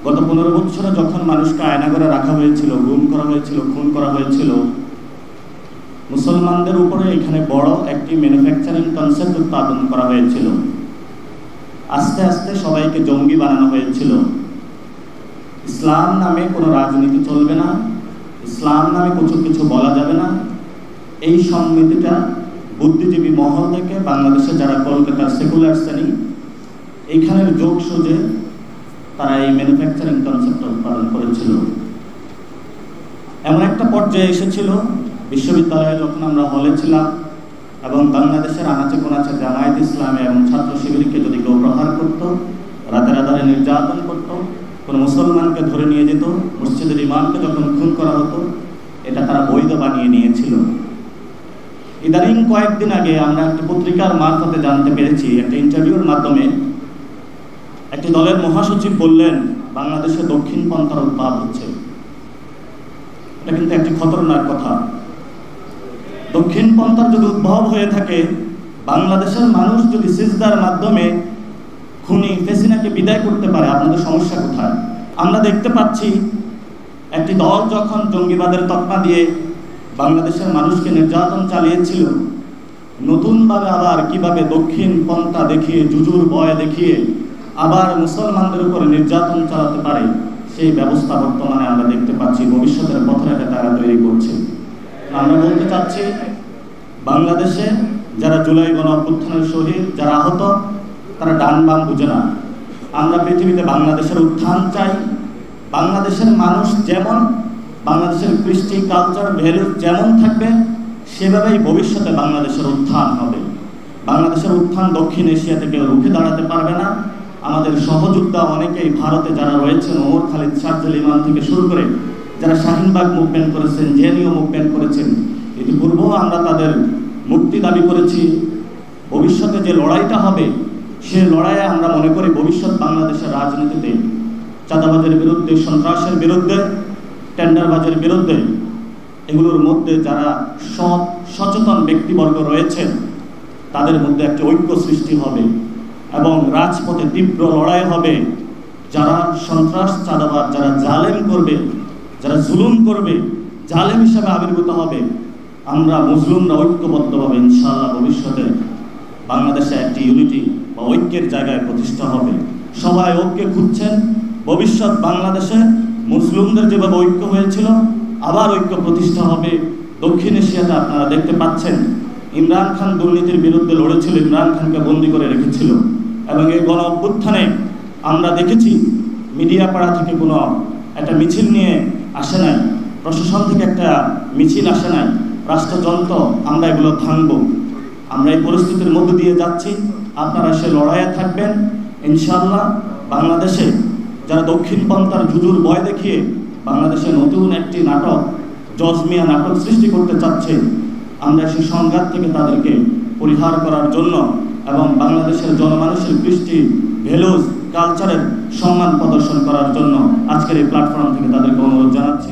গত 15 বছরে যখন মানুষকে আয়নাঘরে রাখা হয়েছিল, গুম করা হয়েছিল, খুন করা হয়েছিল, মুসলমানদের উপরে এখানে বড় একটি ম্যানুফ্যাকচারিং কনসেপ্ট উৎপাদন করা হয়েছিল। আস্তে আস্তে সবাইকে জঙ্গি বানানো হয়েছিল। ইসলাম নামে কোনো রাজনীতি চলবে না, ইসলাম নামে কিছু বলা যাবে না, এই সম্মিতিটা বুদ্ধিজীবী মহল থেকে বাংলাদেশে যারা কলকাতার সেকুলার শ্রেণী এইখানের যোগ সোজে তারা এই ম্যানুফ্যাকচারিং কনসেপ্ট উৎপাদন করেছিল। এমন একটা পর্যায়ে এসেছিল, বিশ্ববিদ্যালয়ে যখন আমরা হলে ছিলাম এবং বাংলাদেশের আনাচে কোনাচে জামায়াত ইসলামী এবং ছাত্র শিবিরকে যদি কেউ প্রহার করত, রাতে রাতে নির্যাতন করত, কোনো মুসলমানকে ধরে নিয়ে যেত, মসজিদের ইমামকে যখন খুন করা হতো, এটা তারা বৈধ বানিয়ে নিয়েছিল। ইদানিং কয়েকদিন আগে আমরা একটি পত্রিকার মারফতে জানতে পেরেছি, একটা ইন্টারভিউর মাধ্যমে একটি দলের মহাসচিব বললেন বাংলাদেশে দক্ষিণ পন্থার উদ্ভব হচ্ছে। এটা কিন্তু একটি খতরনাক কথা। দক্ষিণ পন্থার যদি উদ্ভব হয়ে থাকে, বাংলাদেশের মানুষ যদি সিজদার মাধ্যমে খুনি ফেসিনাকে বিদায় করতে পারে, আপনাদের সমস্যা কোথায়? আমরা দেখতে পাচ্ছি একটি দল যখন জঙ্গিবাদের তকমা দিয়ে বাংলাদেশের মানুষকে নির্যাতন চালিয়েছিল, নতুনভাবে আবার কিভাবে দক্ষিণ পন্থা দেখিয়ে, জুজুর ভয় দেখিয়ে আবার মুসলমানদের উপরে নির্যাতন চালাতে পারে, সেই ব্যবস্থা বর্তমানে আমরা দেখতে পাচ্ছি। ভবিষ্যতের পথরেখা তারা তৈরি করছে। আমরা বলতে চাচ্ছি, বাংলাদেশে যারা জুলাই গণঅভ্যুত্থানের শহীদ, যারা আহত, তারা ডান বাম বুঝে না। আমরা পৃথিবীতে বাংলাদেশের উত্থান চাই। বাংলাদেশের মানুষ যেমন, বাংলাদেশের কৃষ্টি, কালচার, ভ্যালুস যেমন থাকবে, সেভাবেই ভবিষ্যতে বাংলাদেশের উত্থান হবে। বাংলাদেশের উত্থান দক্ষিণ এশিয়া থেকে রুখে দাঁড়াতে পারবে না। আমাদের সহযোদ্ধা অনেকেই ভারতে যারা রয়েছেন, ওমর খালিদ, শারজিল ইমাম থেকে শুরু করে যারা শাহিনবাগ মুভমেন্ট করেছেন, জেএনইউ মুভমেন্ট করেছেন, ইতিপূর্বেও আমরা তাদের মুক্তি দাবি করেছি। ভবিষ্যতে যে লড়াইটা হবে, সে লড়াইয়ে আমরা মনে করি ভবিষ্যৎ বাংলাদেশের রাজনীতিতে চাঁদাবাজের বিরুদ্ধে, সন্ত্রাসের বিরুদ্ধে, টেন্ডারবাজের বিরুদ্ধে, এগুলোর মধ্যে যারা সচেতন ব্যক্তিবর্গ রয়েছেন, তাদের মধ্যে একটি ঐক্য সৃষ্টি হবে এবং রাজপথে তীব্র লড়াই হবে। যারা সন্ত্রাস, চাঁদাবাজ, যারা জালেম করবে, যারা জুলুম করবে, জালেম হিসাবে আবির্ভূত হবে, আমরা মুসলিমরা ঐক্যবদ্ধভাবে ইনশাআল্লাহ ভবিষ্যতে বাংলাদেশে একটি ইউনিটি বা ঐক্যের জায়গায় প্রতিষ্ঠা হবে। সবাই ঐক্য খুঁজছেন। ভবিষ্যৎ বাংলাদেশে মুসলিমদের যেভাবে ঐক্য হয়েছিল, আবার ঐক্য প্রতিষ্ঠা হবে। দক্ষিণ এশিয়াতে আপনারা দেখতে পাচ্ছেন, ইমরান খান দুর্নীতির বিরুদ্ধে লড়েছিল, ইমরান খানকে বন্দী করে রেখেছিল এবং এই গণ অভ্যুত্থানে আমরা দেখেছি মিডিয়া পাড়া থেকে কোনো একটা মিছিল নিয়ে আসে নাই, প্রশাসন থেকে একটা মিছিল আসে নাই, রাষ্ট্রযন্ত্র, আমরা এগুলো ভাঙব। আমরা এই পরিস্থিতির মধ্যে দিয়ে যাচ্ছি। আপনারা সে লড়াইয়ে থাকবেন ইনশাআল্লাহ। বাংলাদেশে যারা দক্ষিণ পন্থার জুজুর ভয় দেখিয়ে বাংলাদেশে নতুন একটি নাটক, জজমিয়া নাটক সৃষ্টি করতে চাচ্ছে, আমরা সেই সংঘাত থেকে তাদেরকে পরিহার করার জন্য এবং বাংলাদেশের জনমানুষের কৃষ্টি, ভ্যালুস, কালচারের সম্মান প্রদর্শন করার জন্য আজকের এই প্ল্যাটফর্ম থেকে তাদেরকে অনুরোধ জানাচ্ছি।